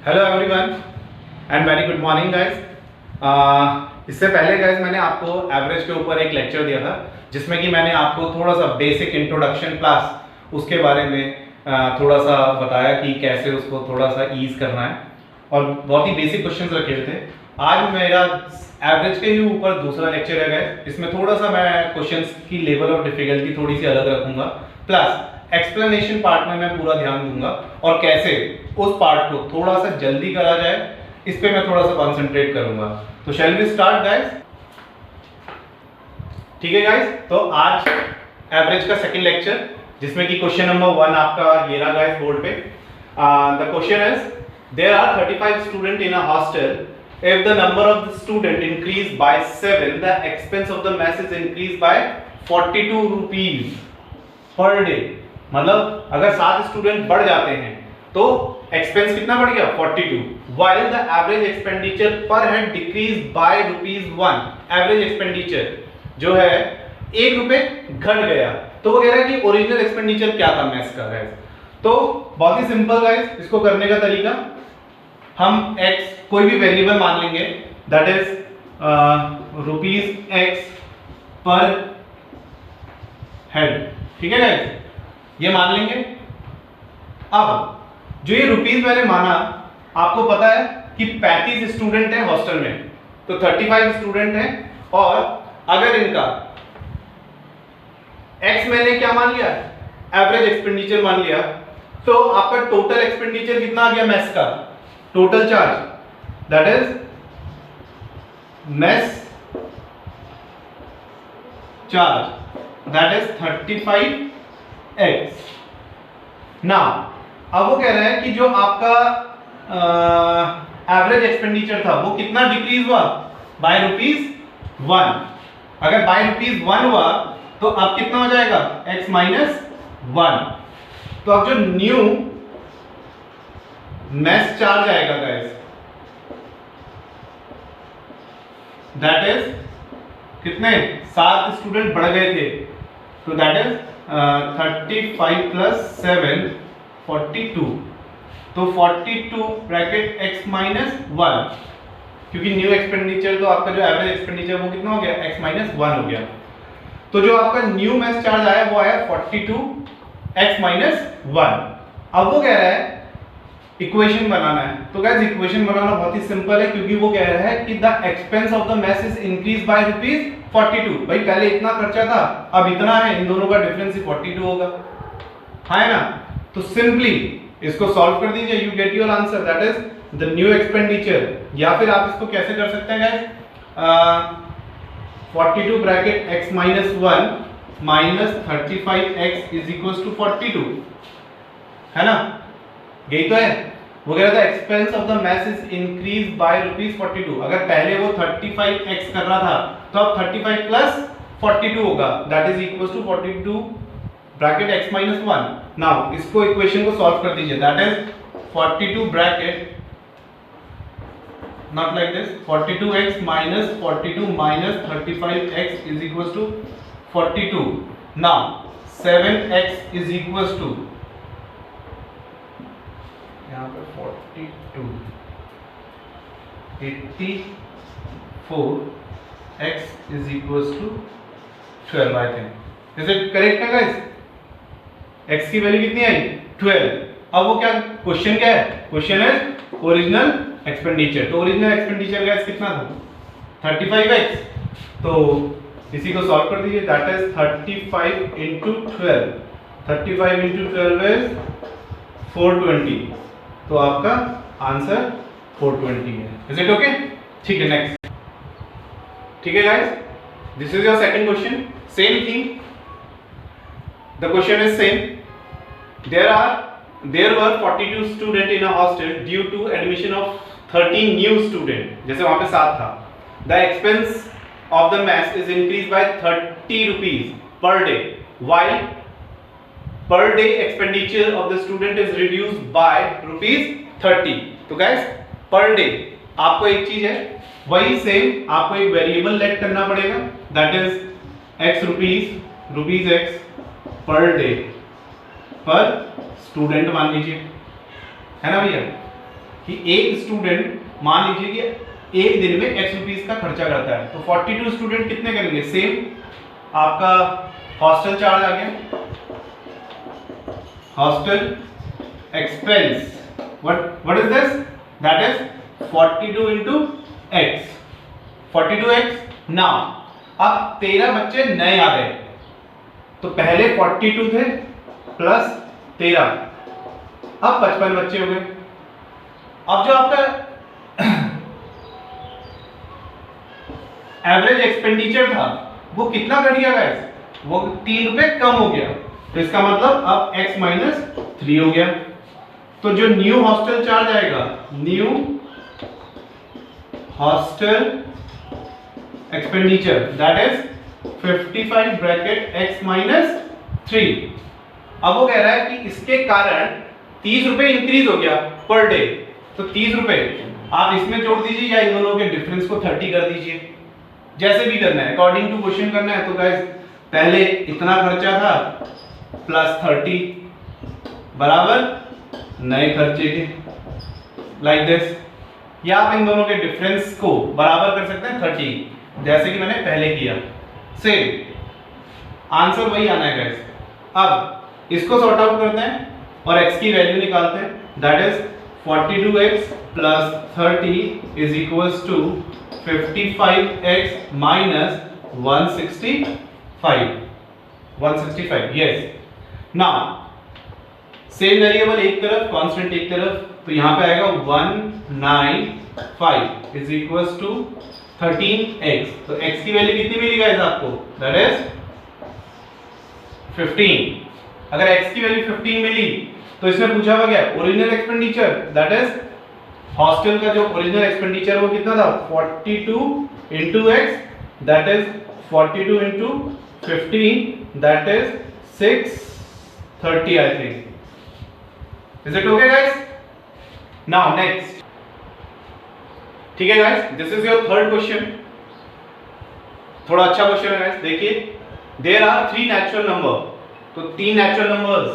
Hello everyone and very good morning guys. इससे पहले guys मैंने आपको एवरेज के ऊपर एक लेक्चर दिया था जिसमें कि मैंने आपको थोड़ा सा बेसिक इंट्रोडक्शन क्लास उसके बारे में थोड़ा सा बताया कि कैसे उसको थोड़ा सा ईज करना है और बहुत ही बेसिक क्वेश्चंस रखे हुए थे। आज मेरा एवरेज के ही ऊपर दूसरा लेक्चर है गाइस। इसमें थोड़ा सा मैं क्वेश्चंस की लेवल ऑफ डिफिकल्टी थोड़ी सी अलग रखूंगा, प्लस एक्सप्लेनेशन पार्ट में मैं पूरा ध्यान दूंगा और कैसे उस पार्ट को थोड़ा सा जल्दी करा जाए इस पे मैं थोड़ा सा कंसंट्रेट करूंगा। तो शैल वी स्टार्ट गाइस? ठीक है गाइस, तो आज एवरेज का सेकंड लेक्चर जिसमें कि क्वेश्चन नंबर 1 आपका ये रहा गाइस बोर्ड पे। The question is there are 35 student in a hostel. If the number of the student increase by 7, the expense of the mess is increased by 42 rupees per day। मतलब अगर 7 student बढ़ जाते हैं तो expense कितना बढ़ गया 42, while the average expenditure per head decreased by ₹1। Average expenditure जो है 1 रुपए घट गया। तो वो कह रहा है कि ओरिजिनल एक्सपेंडिचर क्या था मैथ्स का गाइस। तो बहुत ही सिंपल गाइस, इसको करने का तरीका हम x कोई भी वेरिएबल मान लेंगे, दैट इज ₹x पर हेड। ठीक है गाइस, ये मान लेंगे। अब जो ये रुपीस मैंने माना, आपको पता है कि 35 स्टूडेंट हैं हॉस्टल में, तो 35 स्टूडेंट हैं और अगर इनका x मैंने क्या मान लिया, एवरेज एक्सपेंडिचर मान लिया, तो आपका टोटल एक्सपेंडिचर कितना आ गया मेस का, total charge that is mess charge that is 35x। Now अब वो कह रहा है कि जो आपका एवरेज एक्सपेंडिचर था वो कितना डिक्रीज हुआ, बाय ₹1। अगर बाय ₹1 हुआ तो अब कितना हो जाएगा x माइनस 1। तो अब जो न्यू मेस चार्ज आएगा गाइस दैट इज कितने, 7 स्टूडेंट बढ़ गए थे, तो दैट इज 35 प्लस 7 42। तो 42 ब्रैकेट x माइनस 1, क्योंकि न्यू एक्सपेंडिचर तो आपका जो एवरेज एक्सपेंडिचर वो कितना हो गया x माइनस 1 हो गया। तो जो आपका न्यू मेस चार्ज आया वो आया 42 x माइनस 1। अब वो कह रहा है इक्वेशन बनाना है। तो गाइस इक्वेशन बनाना बहुत ही सिंपल है, क्योंकि वो कह रहा है कि the expense of the mess is increase by ₹42। भाई पहले इतना खर्चा था अब इतना है, इन दोनों का डिफरेंस ही 42 होगा, है ना। तो सिंपली इसको सॉल्व कर दीजिए, you get your answer that is the new expenditure. या फिर आप इसको कैसे कर सकते हैं guys, 42 bracket x minus 1 minus 35x is equals to 42, है ना, यही तो है। वो कह रहा था expense of the mess is increase by ₹42। अगर पहले वो 35x कर रहा था तो अब 35 प्लस 42 होगा, that is equals to 42 bracket x minus 1। Now इसको इक्वेशन को सॉल्व कर दीजिए, that is 42 bracket not like this 42x minus 42 minus 35x is equals to 42। Now 7x is equals to यहाँ पे 42 84 x is equals to 12 I think. Is it correct है guys? x की value कितनी आई 12। अब वो क्या क्वेश्चन क्या है, क्वेश्चन है ओरिजिनल एक्सपेंडिचर। तो ओरिजिनल एक्सपेंडिचर गाइस कितना था 35x। तो इसी को सॉल्व कर दीजिए, that is 35 into 12। 35 into 12 is 420। तो आपका आंसर 420 है। Is it okay? ठीक है, नेक्स्ट। ठीक है guys, this is your second question, same thing, the question is same. there were 42 student in a hostel due to admission of 13 new student, जैसे वहां पे 7 था। the expense of the mess is increased by 30 rupees per day, while per day expenditure of the student is reduced by ₹30। तो guys per day आपको एक चीज है, वही सेम आपको एक वेरिएबल लेट करना पड़ेगा, that is x rupees x per day पर स्टूडेंट मान लीजिए, है ना भैया। कि एक स्टूडेंट मान लीजिए कि एक दिन में x रुपीस का खर्चा करता है, तो 42 स्टूडेंट कितने करेंगे? सेम आपका हॉस्टल चार्ज आ गया, hostel expense, what is this? That is 42 into x, 42x। Now अब 13 बच्चे नए आ गए, तो पहले 42 थे प्लस 13, अब 55 बच्चे हो गए। अब जो आपका एवरेज एक्सपेंडिचर था वो कितना घट गया गाइस? वो 3 रुपए कम हो गया, तो इसका मतलब अब x माइनस 3 हो गया। तो जो न्यू हॉस्टल चार्ज आएगा, new hostel expenditure, that is 55 bracket x minus 3। अब वो कह रहा है कि इसके कारण 30 रुपए इंक्रीज हो गया पर डे, तो 30 रुपए आप इसमें जोड़ दीजिए या इन दोनों के डिफरेंस को 30 कर दीजिए, जैसे भी करना है, अकॉर्डिंग टू क्वेश्चन करना है। तो गाइस पहले इतना खर्चा था प्लस 30 बराबर नए खर्चे के, लाइक दिस। या आप इन दोनों के डिफरेंस को बराबर कर सकते हैं 30, जैसे कि मैंने पहले किया। सेम आंसर वही आना है गाइस। अब इसको सॉर्ट आउट करते हैं और x की वैल्यू निकालते हैं, that is 42x plus 30 is equals to 55x minus 165, yes. Now same variable एक तरफ, कांस्टेंट एक तरफ, तो यहां पे आएगा 195 इज इक्वल्स टू 13x। तो x की वैल्यू कितनी मिली गाइस आपको? That is 15। अगर x की वैल्यू 15 मिली तो इसमें पूछा हुआ क्या? Original expenditure, that is hostel का जो ओरिजिनल एक्सपेंडिचर वो कितना था? 42 into x, that is 42 into 15, that is 630 I think. Is it okay guys? Now next, ठीक है guys, this is your third question। थोड़ा अच्छा क्वेश्चन है guys, देखिए, there are 3 natural number, तो 3 natural numbers,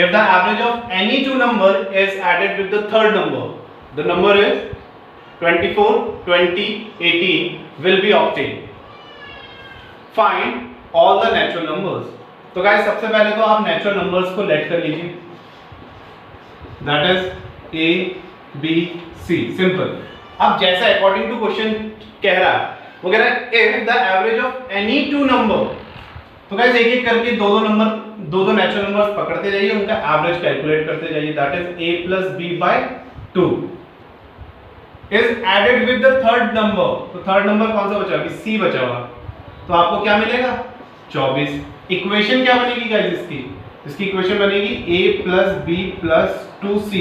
if the average of any 2 number is added with the third number, the number is 24, 20, 18 will be obtained, find all the natural numbers। तो guys सबसे पहले तो आप natural numbers को let कर लीजिए, that is a b c, simple. अब जैसा अकॉर्डिंग टू क्वेश्चन कह रहा है, वो कह रहा है if the average of any 2 number, तो गाइस एक एक करके दो दो नेचुरल नंबर्स पकड़ते जाइए, उनका एवरेज कैलकुलेट करते जाइए, that is a plus b by 2 is added with the third number। तो थर्ड नंबर कौन सा बचा? अभी c बचा हुआ, तो आपको क्या मिलेगा? 24। इक्वेशन क्या बनेगी गाइस इसकी इक्वेशन बनेगी a plus b plus 2c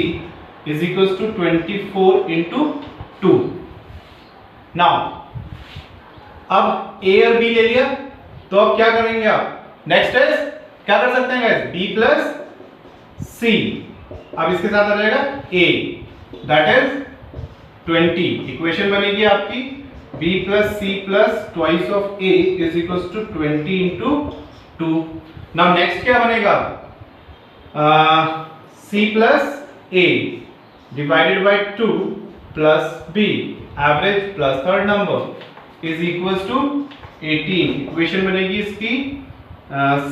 is equals to 24 into 2। Now अब a और b ले लिया, तो अब क्या करेंगे आप? नेक्स्ट इज क्या कर सकते हैं गाइस? b plus c, अब इसके साथ आ जाएगा a, दैट इज 20। इक्वेशन बनेगी आपकी b plus c plus twice of a is equals to 20 into 2। Now next क्या बनेगा? c plus a divided by 2 plus b, average plus third number is equals to 18। Equation बनेगी इसकी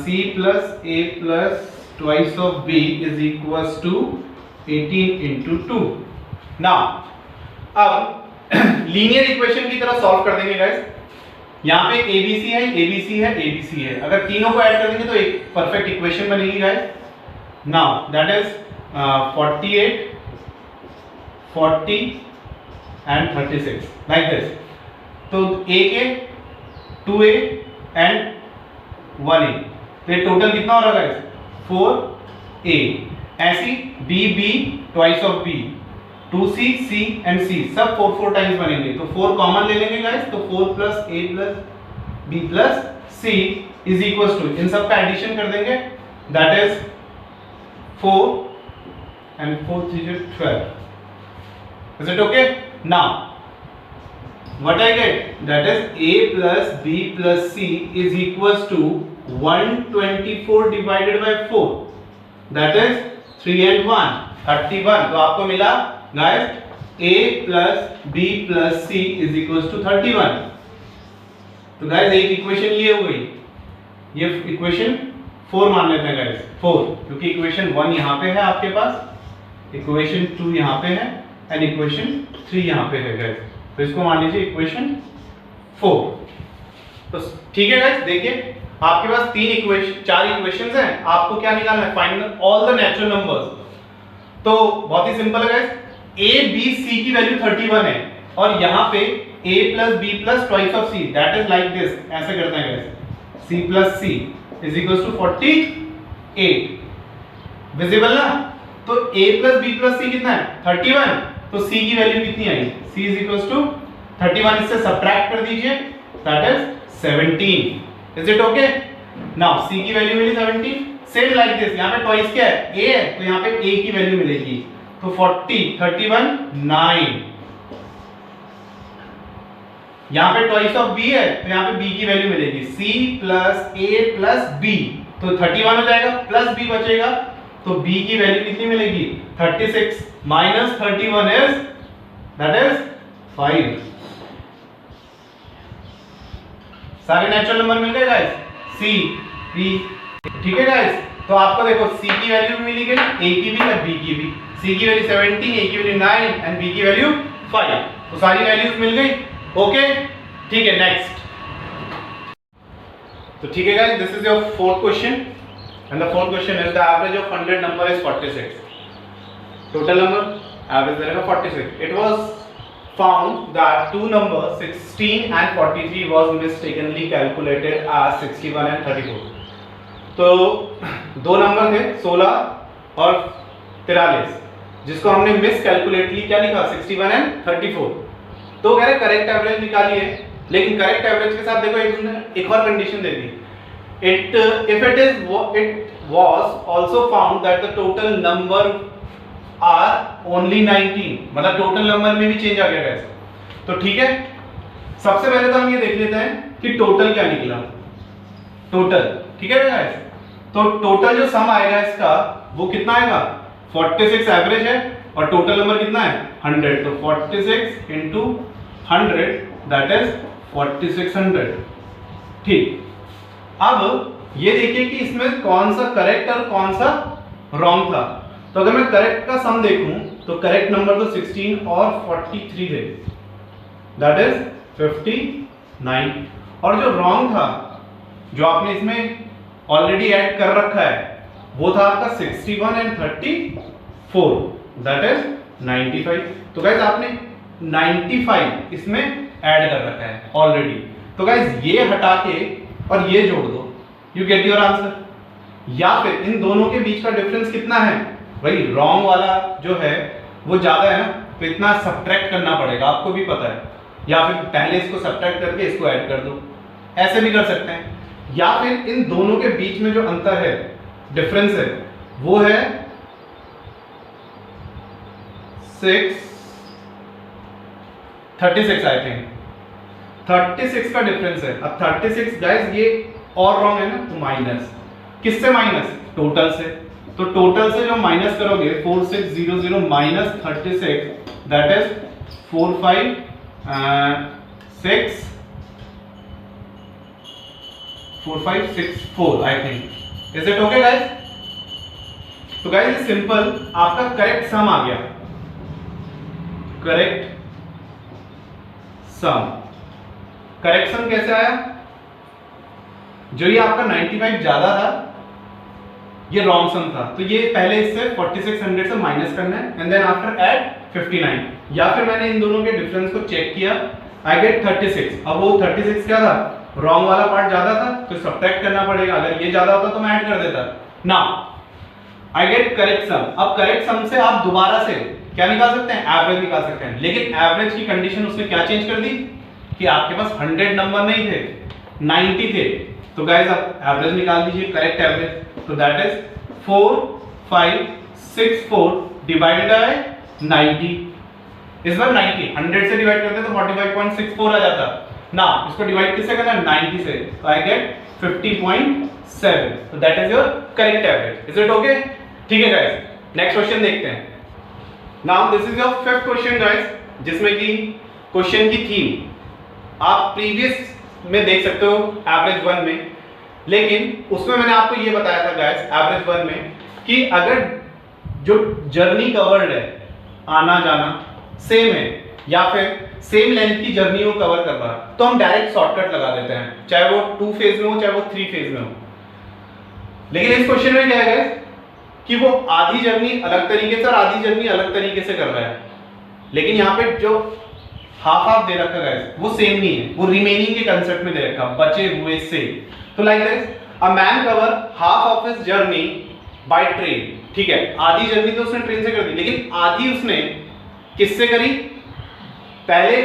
c plus a plus twice of b is equals to 18 into 2। Now अब linear equation की तरह solve कर देंगे guys. यहाँ पे ABC है, ABC है, ABC है, अगर तीनों को ऐड कर देंगे तो एक परफेक्ट इक्वेशन बनेगी guys. Now that is 48, 40 and 36 like this. तो A के 2A एंड 1A, तो ये टोटल कितना हो रहा है गाइस? 4A। ऐसी B twice of B, 2C, C and C सब 4 टाइम्स बनेंगे, तो 4 कॉमन ले लेंगे गाइस, तो 4 plus A plus B plus C is equals to, इन सब का एडिशन कर देंगे, that is 4 and 4 3 is 12। Is it okay? Now what I get? That is A plus B plus C is equals to 124 divided by 4, that is 3 and 1 31। तो आपको मिला guys a plus b plus c is equal to 31। तो guys एक equation ये हो गई, ये equation 4 मान लेते हैं गाइस, 4, क्योंकि इक्वेशन 1 यहाँ पे है आपके पास, इक्वेशन 2 यहाँ पे है एंड इक्वेशन 3 यहाँ पे है गाइस, तो इसको मान लीजिए इक्वेशन 4। तो ठीक है गाइस, देखिए आपके पास 4 इक्वेशंस हैं, आपको क्या निकालना है, find all the natural numbers. तो बहुत ही सिंपल है गाइस, a b c की वैल्यू 31 है और यहाँ पे a plus b plus twice of c, that is like this, ऐसे करते हैं guys, c plus c is equals to 48, visible ना। तो a plus b plus c कितना है 31, तो c की वैल्यू कितनी आई, c is equals to 31, इससे सब्ट्रैक्ट कर दीजिए, that is 17। Is it okay? Now c की वैल्यू मिली 17, सेम लाइक दिस, यहाँ पे ट्वाइस क्या है, a है, तो यहाँ पे a की वैल्यू मिलेगी, तो 40 31 9, यहाँ पे ट्वाइस ऑफ b है, तो यहाँ पे b की वैल्यू मिलेगी, c plus a plus b, तो 31 हो जाएगा, प्लस b बचेगा, तो b की वैल्यू कितनी मिलेगी 36 माइनस 31 इज दैट इज 5। सारे नेचुरल नंबर मिल गए गाइस, c b, ठीक है गाइस। तो आपको देखो c की वैल्यू भी मिली गई, a की भी और b की भी, c की वैल्यू 17, a की वैल्यू 9 एंड b की वैल्यू 5, तो सारी वैल्यूज मिल गई। ओके ठीक है, नेक्स्ट। तो ठीक है guys, this is your fourth question and the fourth question is the average of 100 number is 46, total number average रहेगा 46। It was found that two numbers 16 and 43 was mistakenly calculated as 61 and 34। तो दो number थे 16 और 43, जिसको हमने miss कैलकुलेटली क्या लिखा 61 and 34। तो कह रहे करेक्ट एवरेज निकालिए, लेकिन करेक्ट एवरेज के साथ देखो एक और कंडीशन दे दी, it was also found that the total number are only 19, मतलब टोटल नंबर में भी चेंज आ गया गाइस। तो ठीक है, सबसे पहले तो हम ये देख लेते हैं कि टोटल क्या निकला, टोटल, ठीक है गाइस। तो टोटल जो सम आएगा इसका वो कितना आएगा, 46 एवरेज है और टोटल नंबर कितना है 100, तो 46 इंटू 100 दैट इज 4600। ठीक, अब ये देखिए कि इसमें कौन सा करेक्ट और कौन सा रॉन्ग था। तो अगर मैं करेक्ट का सम देखूं तो करेक्ट नंबर तो 16 और 43 थे, दैट इज 59, और जो रॉन्ग था जो आपने इसमें ऑलरेडी ऐड कर रखा है वो था आपका 61 एंड 34, दैट इज 95। तो गाइस आपने 95 इसमें ऐड कर रखा है ऑलरेडी, तो गाइस ये हटा के और ये जोड़ दो, यू गेट योर आंसर। या फिर इन दोनों के बीच का डिफरेंस कितना है, भाई रॉन्ग वाला जो है वो ज्यादा है ना, तो इतना सब्ट्रैक्ट करना पड़ेगा, आपको भी पता है, या फिर पहले इसको सब्ट्रैक्ट करके इसको ऐड कर दो, ऐसे भी कर सकते हैं। या फिर इन दोनों के बीच में जो अंतर है, डिफरेंस है, वो है 36 आई थिंक, 36 का डिफरेंस है। अब 36 गाइस ये और रॉन्ग है ना, तो माइनस, किससे माइनस, टोटल से। तो टोटल से जो माइनस करोगे 4600 minus 36 that is 4564 I think. Is it okay guys? तो गाइस सिंपल आपका करेक्ट सम आ गया, करेक्ट सम। करेक्ट सम कैसे आया, जो ये आपका 95 ज्यादा था ये रॉन्ग सम था, तो ये पहले इससे 4600 से माइनस करना है एंड देन आफ्टर ऐड 59, या फिर मैंने इन दोनों के डिफरेंस को चेक किया, आई गेट 36। अब वो 36 क्या था, रॉन्ग वाला पार्ट ज्यादा था तो सब्ट्रैक्ट करना पड़ेगा, अगर ये ज्यादा होता तो मैं ऐड कर देता। नाउ आई गेट करेक्ट सम। अब करेक्ट सम से आप दोबारा से क्या निकाल सकते हैं, एवरेज निकाल सकते हैं, लेकिन एवरेज की कंडीशन उसने क्या चेंज कर दी कि आपके पास 100 नंबर नहीं थे, 90 थे। तो गाइस आप एवरेज निकाल दीजिए, करेक्ट एवरेज, तो दैट इज 4564 डिवाइडेड बाय 90। इस बार 90 100 से डिवाइड करते तो 45.64 आ जाता। ना इसको डिवाइड किससे करना है, 90 से, तो आई गेट 50.7, तो that is your correct average. Is it okay? ठीक है गाइस, नेक्स्ट क्वेश्चन देखते हैं। Now this is your fifth question guys, जिसमें कि क्वेश्चन की थीम आप प्रीवियस में देख सकते हो एवरेज 1 में, लेकिन उसमें मैंने आपको ये बताया था गाइस एवरेज 1 में कि अगर जो जर्नी कवर्ड है, आना जाना सेम है या फिर सेम लेंथ की जर्नी वो कवर कर रहा है, तो हम डायरेक्ट शॉर्टकट लगा देते हैं, चाहे वो 2 फेज में हो चाहे वो 3 फेज में हो। लेकिन इस क्वेश्चन में क्या है कि वो आधी जर्नी अलग तरीके से और आधी जर्नी अलग तरीके से कर रहा है, लेकिन यहाँ पे जो हाफ हाफ दे रखा है वो सेम नहीं है, वो रिमेनिंग के कंसेप्ट में दे रखा, बचे हुए से। तो like this, a man cover half of his journey by train. ठीक है, आधी जर्नी तो उसने ट्रेन से कर दी, लेकिन आधी उसने किससे करी? पहले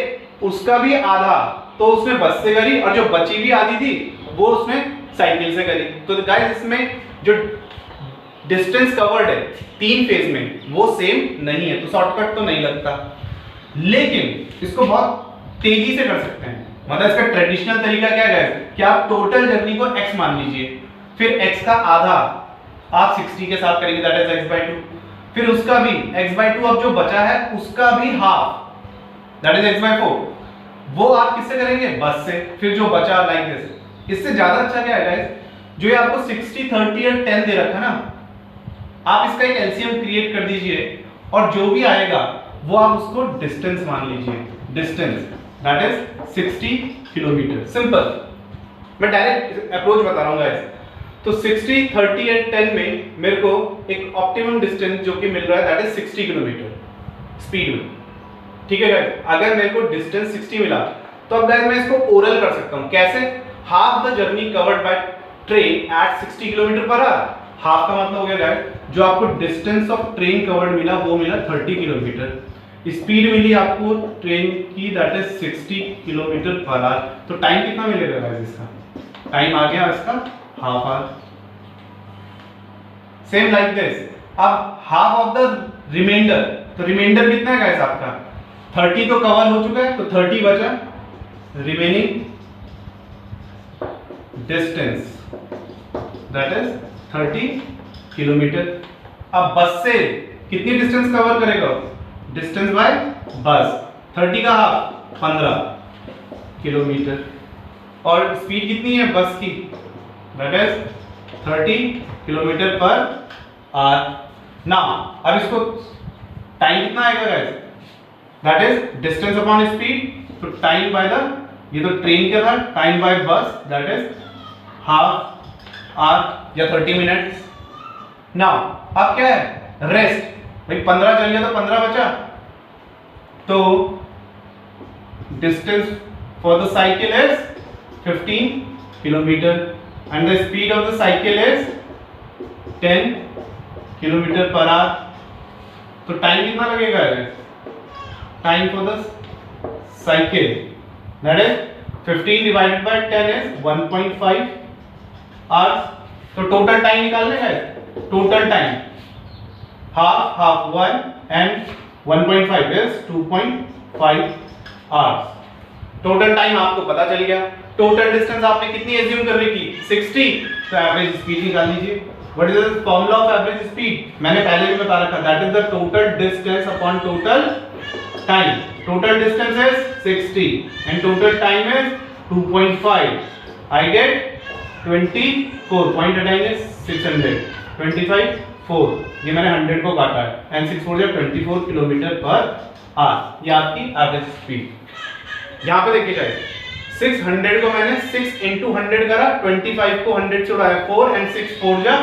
उसका भी आधा तो उसने बस से करी, और जो बची भी आधी थी वो उसने साइकिल से करी। तो गाइस इसमें जो डिस्टेंस कवर्ड है 3 फेज में वो सेम नहीं है, तो शॉर्टकट तो नहीं लगता, लेकिन इसको बहुत तेजी से कर सकते हैं। मतलब इसका ट्रेडिशनल तरीका क्या है कि आप टोटल जर्नी को x मान लीजिए, फिर x का आधा आप 60 के साथ करेंगे, दैट इज x/2, फिर उसका भी x/2, अब जो बचा है उसका भी हाफ, दैट इज x/4, वो आप किससे करेंगे? बस से। फिर जो बचा लाइक दिस। इससे ज्यादा अच्छा क्या है गाइस, जो ये आपको 60, 30 और 10 दे रखा है ना, आप इसका एक एलसीएम क्रिएट कर दीजिए और जो भी आएगा वो आप उसको डिस्टेंस मान लीजिए, distance that is 60 kilometre. Simple, मैं डायरेक्ट अप्रोच बता रहा हूं गाइस। तो 60, 30 एंड 10 में मेरे को एक ऑप्टिमम डिस्टेंस जो कि मिल रहा है दैट इज 60 किलोमीटर स्पीड में। ठीक है गाइस, अगर मेरे को डिस्टेंस 60 मिला तो अब गाइस मैं इसको ओरल कर सकता हूं। कैसे? Half the journey covered by train eight 60 kilometre per hour. Half का मतलब हो गया गाइस, जो आपको डिस्टेंस ऑफ ट्रेन कवर्ड मिला वो मिला 30 किलोमीटर, स्पीड मिली आपको ट्रेन की that is 60 kilometre per hour. तो टाइम कितना मिलेगा गाइस? इसका टाइम आ गया इसका half hour. Same like this, अब हाफ ऑफ द रिमाइंडर, तो रिमाइंडर कितना है गाइस आपका? 30 तो कवर हो चुका है, तो 30 बचा, remaining distance that is 30 kilometre. अब बस से कितनी डिस्टेंस कवर करेगा? डिस्टेंस बाय बस, 30 का हाफ 15 किलोमीटर, और स्पीड कितनी है बस की? That is 30 kilometre per hour. Now अब इसको टाइम कितना आएगा guys? That is distance upon speed, तो टाइम बाय द, ये तो ट्रेन का था, टाइम बाय बस दैट इज हाफ आवर या 30 मिनट्स। नाउ अब क्या है? रेस्ट। भाई 15 चल गया तो 15 बचा, तो distance for the cycle is 15 kilometre and the speed of the cycle is 10 kilometre per hour. तो टाइम कितना लगेगा? Time for the cycle that is 15 divided by 10 is 1.5 hours. तो टोटल टाइम निकालने का है, total time half 1 and 1.5 is 2.5 hours। Total time आपको पता चल गया। टोटल डिस्टेंस आपने कितनी एज्यूम कर रही थी? 60, तो एवरेज स्पीड निकाल लीजिए। What is the formula of average speed? मैंने पहले भी बता रखा, that is the total distance upon total time. Total distance is 60 and total time is 2.5। I get 24 point हटाएंगे 600, 25 4, ये मैंने 100 को काटा है, एंड 6 4 24 किलोमीटर पर आवर, ये आपकी एवरेज स्पीड। यहाँ पे देखिए गाइस, 600 को मैंने 6 into 100 करा, 25 को 100 से उड़ाया 4 and 6 4 जा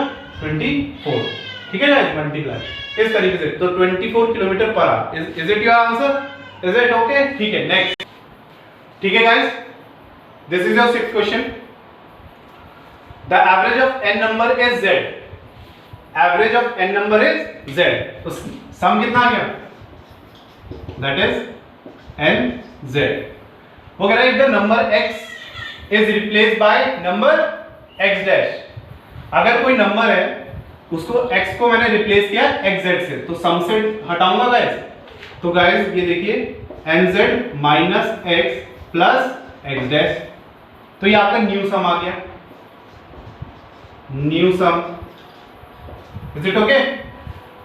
24। ठीक है गाइस, मल्टीप्लाई इस तरीके से, तो 24 kilometre per hour. Is it your answer? Is it okay? ठीक है, नेक्स्ट। ठीक है guys, this is your sixth question. The average of n number is z। Average of n number is z, तो सम कितना आ गया? That is n z। वो कह रहा है if the number x is replaced by number x dash. अगर कोई number है उसको x को मैंने रिप्लेस किया xz से, तो सम से हटाऊंगा गाइस, तो गाइस ये देखिए nz minus x plus x dash, तो ये आपका न्यू सम आ गया, new sum. Is it okay?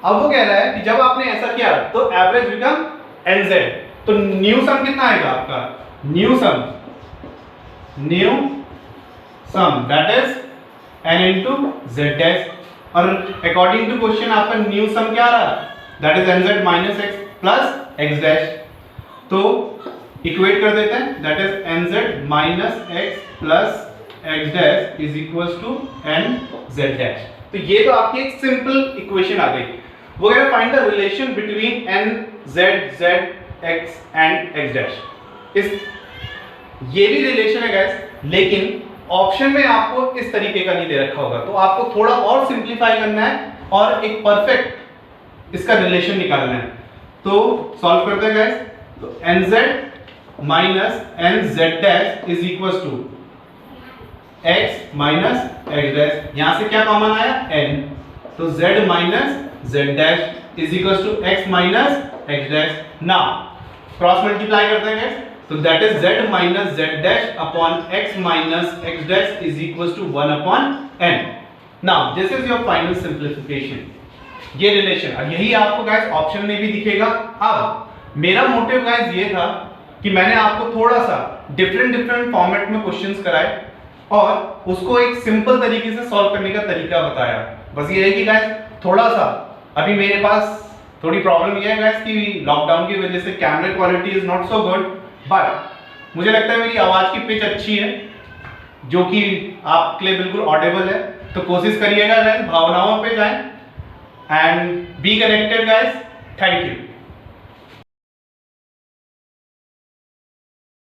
अब वो कह रहा है कि जब आपने ऐसा किया तो एवरेज बिकम nz, तो न्यू सम कितना आएगा आपका, new sum that is n into Z dash, और अकॉर्डिंग टू क्वेश्चन आपका न्यू सम क्या आ रहा है, that is nz minus X plus X dash, तो इक्वेट कर देते हैं, that is nz minus X plus X dash is equals to nz dash. तो ये तो आपकी एक सिंपल इक्वेशन आ गई। वो कह रहे find the relation between nz z x and x dash. इस ये भी रिलेशन है गाइस, लेकिन ऑप्शन में आपको इस तरीके का नहीं दे रखा होगा, तो आपको थोड़ा और सिंप्लीफाई करना है और एक परफेक्ट इसका रिलेशन निकालना है। तो सॉल्व करते हैं गाइस, तो nz minus nz dash is equals to x minus x dash, यहां से क्या कॉमन आया n, तो z minus z dash is equals to x minus x dash. Now cross multiply करते हैं गाइस, तो that is z minus z dash upon x minus x dash is equals to 1 upon n। Now this is your final simplification, ये relation, और यही आपको guys option में भी दिखेगा। अब मेरा मोटिव गाइस ये था कि मैंने आपको थोड़ा सा डिफरेंट फॉर्मेट में क्वेश्चंस कराए और उसको एक सिंपल तरीके से सॉल्व करने का तरीका बताया। बस ये है कि गाइस थोड़ा सा अभी मेरे पास थोड़ी प्रॉब्लम ये है गाइस कि लॉकडाउन की वजह से camera quality is not so good, but मुझे लगता है मेरी आवाज की पिच अच्छी है जो कि आपके लिए बिल्कुल ऑडिबल है। तो कोशिश करिएगा गाइस, भावनाओं पे जाएं and be connected guys. Thank you.